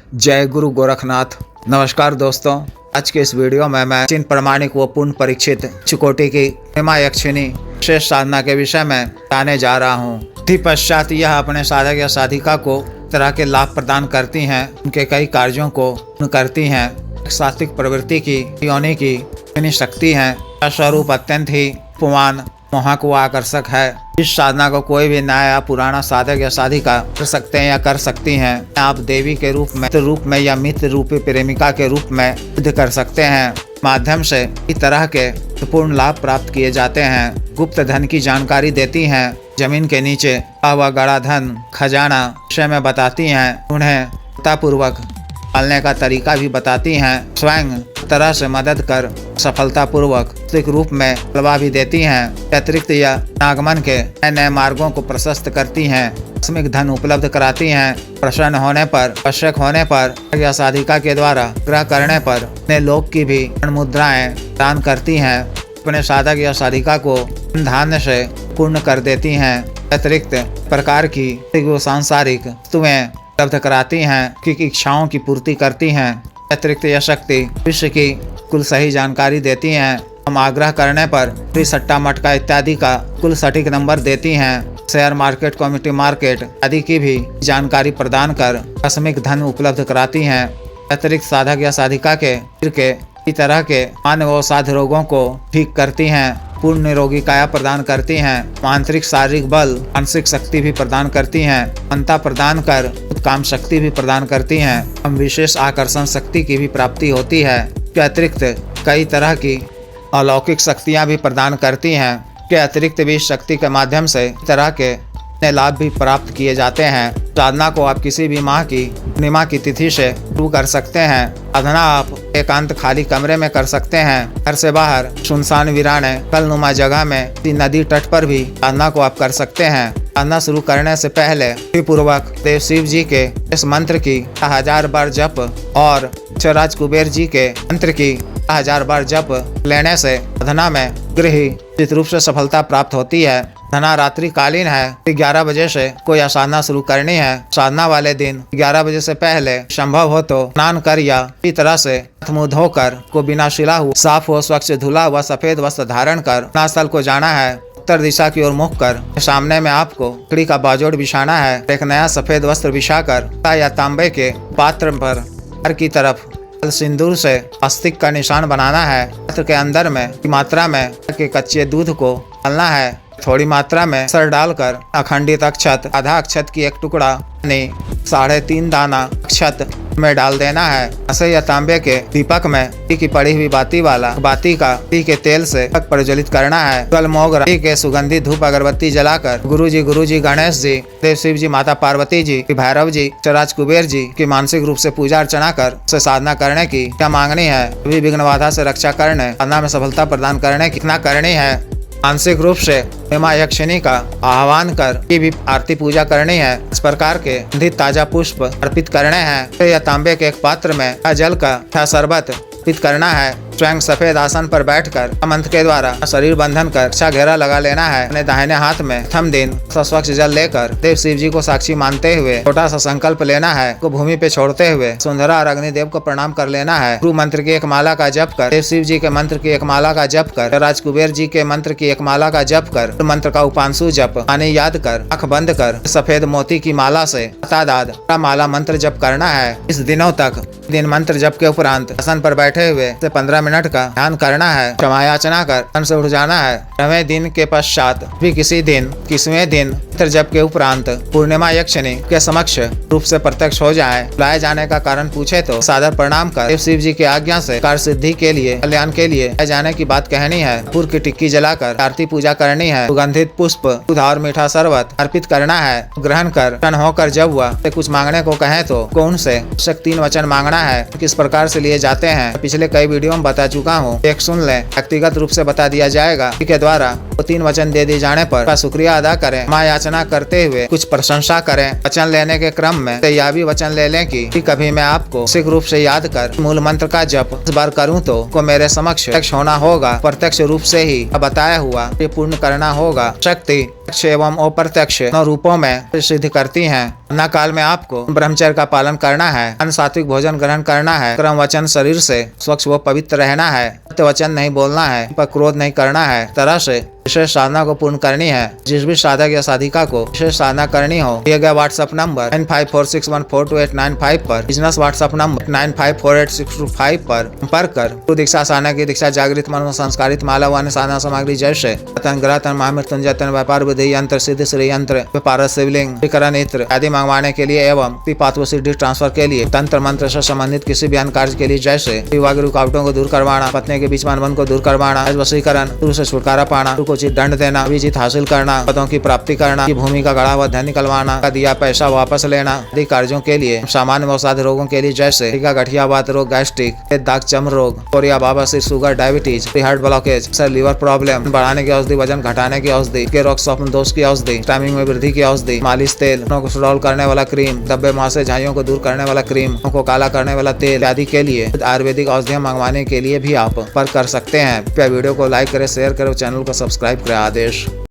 जय गुरु गोरखनाथ। नमस्कार दोस्तों, आज के इस वीडियो में मैं चिन्ह प्रमाणिक व पूर्ण परीक्षित चुकोटी की हेमा यक्षिणी विशेष साधना के विषय में बताने जा रहा हूँ। पश्चात यह अपने साधक या साधिका को तरह के लाभ प्रदान करती हैं, उनके कई कार्यों को पूर्ण करती हैं। सात्विक प्रवृत्ति की योनि की शक्ति है। स्वरूप अत्यंत ही उपमान मोहक व आकर्षक है। इस साधना को कोई भी नया या पुराना साधक या साधिका कर सकते हैं या कर सकती हैं। आप देवी के रूप में या मित्र रूपी प्रेमिका के रूप में सिद्ध कर सकते हैं। माध्यम से इस तरह के पूर्ण लाभ प्राप्त किए जाते हैं। गुप्त धन की जानकारी देती हैं। जमीन के नीचे हुआ गड़ा धन खजाना विषय में बताती हैं। उन्हें पूर्वक पालने का तरीका भी बताती हैं। स्वयं तरह से मदद कर सफलतापूर्वक रूप में प्रभाव भी देती हैं। अतिरिक्त यह आगमन के नए मार्गों को प्रशस्त करती हैं। आकस्मिक धन उपलब्ध कराती हैं। प्रसन्न होने पर आवश्यक होने पर या साधिका के द्वारा ग्रह करने पर अपने लोक की भी मुद्राएं दान करती हैं। अपने साधक या साधिका को धान्य से पूर्ण कर देती हैं। अतिरिक्त प्रकार की सांसारिक वस्तुएं उपलब्ध कराती हैं कि इच्छाओं की पूर्ति करती हैं। अतिरिक्त यह शक्ति विश्व की कुल सही जानकारी देती हैं। हम आग्रह करने पर सट्टा मटका इत्यादि का कुल सटीक नंबर देती हैं। शेयर मार्केट, कम्युनिटी मार्केट आदि की भी जानकारी प्रदान कर आकस्मिक धन उपलब्ध कराती हैं। अतिरिक्त साधक या साधिका के तरह के मानव व साध रोगों को ठीक करती हैं। पूर्ण निरोगी काया प्रदान करती हैं। आंतरिक शारीरिक बल, मानसिक शक्ति भी प्रदान करती हैं। क्षमता प्रदान कर काम शक्ति भी प्रदान करती हैं। हम विशेष आकर्षण शक्ति की भी प्राप्ति होती है। के अतिरिक्त कई तरह की अलौकिक शक्तियां भी प्रदान करती हैं। के अतिरिक्त भी शक्ति के माध्यम से तरह के लाभ भी प्राप्त किए जाते हैं। साधना को आप किसी भी माह की पूर्णिमा की तिथि से शुरू कर सकते हैं। साधना आप एकांत खाली कमरे में कर सकते हैं। घर से बाहर सुनसान वीराने कलनुमा जगह में नदी तट पर भी साधना को आप कर सकते हैं। साधना शुरू करने से पहले पूर्वक देव शिव जी के इस मंत्र की 1000 बार जप और राज कुबेर जी के मंत्र की 1000 बार जप लेने से साधना में निश्चित रूप से सफलता प्राप्त होती है। साधना रात्रि कालीन है। 11 बजे से कोई साधना शुरू करनी है। साधना वाले दिन 11 बजे से पहले संभव हो तो स्नान कर या इसी तरह से हाथ मुंह धोकर को बिना शिला हुआ साफ हो स्वच्छ धुला हुआ सफेद वस्त्र धारण कर स्थल को जाना है। उत्तर दिशा की ओर मुख कर सामने में आपको लकड़ी का बाजोड़ बिछाना है। एक नया सफेद वस्त्र बिछाकर या तांबे के पात्र पर हर की तरफ सिंदूर से आस्तिक का निशान बनाना है। पात्र के अंदर में मात्रा में के कच्चे दूध को डालना है। थोड़ी मात्रा में सर डालकर अखंडित अक्षत, आधा अक्षत की एक टुकड़ा 3.5 दाना अक्षत में डाल देना है। ऐसे या तांबे के दीपक में घी की पड़ी हुई बाती का घी के तेल से प्रज्वलित करना है। कल मोगरा के सुगंधित धूप अगरबत्ती जलाकर गुरु जी, गणेश जी, देव शिव जी, माता पार्वती जी, भैरव जी, राज कुबेर जी की मानसिक रूप से पूजा अर्चना कर से साधना करने की क्या मांगनी है। विघ्न बाधा से रक्षा करने, साधना में सफलता प्रदान करने की कितना करनी है। मानसिक रूप से हेमा यक्षिणी का आह्वान कर की भी आरती पूजा करनी है। इस प्रकार के ताजा पुष्प अर्पित करने हैं। या तांबे के एक पात्र में जल का शरबत अर्पित करना है। स्वयं सफेद आसन पर बैठकर मंत्र के द्वारा शरीर बंधन कर अच्छा घेरा लगा लेना है। अपने दाहिने हाथ में प्रथम दिन स्वच्छ जल लेकर देव शिव जी को साक्षी मानते हुए छोटा सा संकल्प लेना है। को भूमि पे छोड़ते हुए सुंदरा और अग्निदेव को प्रणाम कर लेना है। गुरु मंत्र की एक माला का जप कर, देव शिव जी के मंत्र की एक माला का जप कर, राज कुबेर जी के मंत्र की एक माला का जप कर, मंत्र का उपांशु जप माने याद कर आँख बंद कर सफेद मोती की माला से माला मंत्र जप करना है। इस दिनों तक दिन मंत्र जप के उपरांत आसन पर बैठे हुए 15 मिनट का ध्यान करना है। क्षमा याचना कर तन से उठ जाना है। 9वें दिन के पश्चात भी किसी दिन 21वें दिन मंत्र जप के उपरांत पूर्णिमा यक्षिणी के समक्ष रूप से प्रत्यक्ष हो जाए। बुलाए जाने का कारण पूछे तो सादर प्रणाम कर शिव जी की आज्ञा से कार्य सिद्धि के लिए, कल्याण के लिए जाने की बात कहनी है। पूर्व की टिक्की जलाकर आरती पूजा करनी है। सुगंधित पुष्प, दूध और मीठा शरबत अर्पित करना है। ग्रहण कर होकर जब हुआ कुछ मांगने को कहे तो कौन से 3 वचन मांगना है, किस प्रकार से लिए जाते हैं पिछले कई वीडियो में बता चुका हूँ। एक सुन लें, व्यक्तिगत रूप से बता दिया जाएगा के द्वारा तो 3 वचन दे दिए जाने पर शुक्रिया अदा करें। माँ याचना करते हुए कुछ प्रशंसा करें। वचन लेने के क्रम में यह भी वचन ले लें कि कभी मैं आपको सिख रूप से याद कर मूल मंत्र का जप इस बार करूं तो को मेरे समक्ष प्रत्यक्ष होना होगा। प्रत्यक्ष रूप से ही बताया हुआ ये पूर्ण करना होगा। शक्ति एवं अप्रत्यक्ष रूपों में सिद्ध करती हैं। न काल में आपको ब्रह्मचर्य का पालन करना है, अन्न सात्विक भोजन ग्रहण करना है, क्रम वचन शरीर से स्वच्छ व पवित्र रहना है, सत्य वचन नहीं बोलना है, पर क्रोध नहीं करना है। तरह से विशेष साधना को पूर्ण करनी है। जिस भी साधक या साधिका को विशेष साधना करनी हो दिए गए व्हाट्सएप नंबर 9546142895 पर, बिजनेस व्हाट्सएप नंबर 954862 पर संपर्क कर दीक्षा साधना की दीक्षा, जागृत मन संस्कारित माला व अन्य साधना सामग्री जैसे तन ग्रह तन महामृत्युंजय तन व्यापार विधि यंत्र सिद्ध श्री यंत्र पारस शिवलिंग विकरण इत्र आदि मंगवाने के लिए एवं पात्व सिद्धि ट्रांसफर के लिए तंत्र मंत्र से संबंधित किसी भी अन्य कार्य के लिए जैसे विवाह रुकावटों को दूर करवाना, पत्नी के बीच मन को दूर करवाना, वशीकरण से छुटकारा पाना, उचित दंड देना, अभिजीत हासिल करना, पदों की प्राप्ति करना, की भूमि का गड़ा हुआ धन निकलवाना, का दिया पैसा वापस लेना आदि कार्यों के लिए सामान्य अवसाद रोगों के लिए जैसे गठियावात रोग, गैस्ट्रिक, दाग चर्म रोग, कोरिया बाबा से sugar, diabetes, heart blockage, liver problem, बढ़ाने की औषधि, वजन घटाने की औषधि, के रोग स्वप्न दोष की औषधि, टाइमिंग में वृद्धि की औषधि, मालिश तेल, को सुडौल करने वाला क्रीम, धब्बे मुहासे झाइयों को दूर करने वाला क्रीम, को काला करने वाला तेल आदि के लिए आयुर्वेदिक औषधियां मंगवाने के लिए भी आप पर कर सकते हैं। वीडियो को लाइक करें, शेयर करें, चैनल को सब्सक्राइब करें। आदेश।